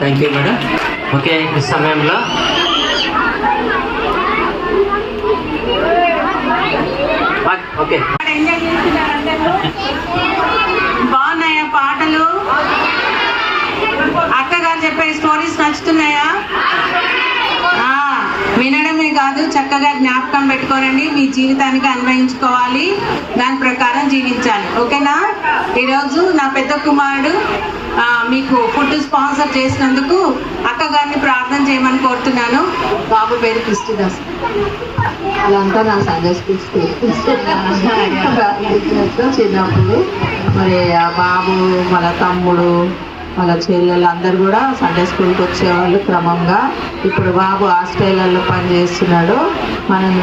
Thank you madam. Okay, ఈ సమయంలో okay బాగున్నాయా పాటలు? అక్కగారు చెప్పే స్టోరీస్ నచ్చుతున్నాయా? వినడమే కాదు, చక్కగా జ్ఞాపకం పెట్టుకోనండి, మీ జీవితానికి అన్వయించుకోవాలి, దాని ప్రకారం జీవించాలి. ఓకేనా? ఈరోజు నా పెద్ద కుమారుడు మీకు ఫుడ్ స్పాన్సర్ చేసినందుకు అక్కగారిని ప్రార్థన చేయమని కోరుతున్నాను. బాబు పేరు క్రిస్టిదాస్. అదంతా నా సండే స్కూల్ చిన్నప్పుడు మరి ఆ బాబు మన తమ్ముడు వాళ్ళ చెల్లెలు అందరు కూడా సండే స్కూల్కి వచ్చేవాళ్ళు క్రమంగా. ఇప్పుడు బాబు ఆస్ట్రేలియాలో పనిచేస్తున్నాడు. మనం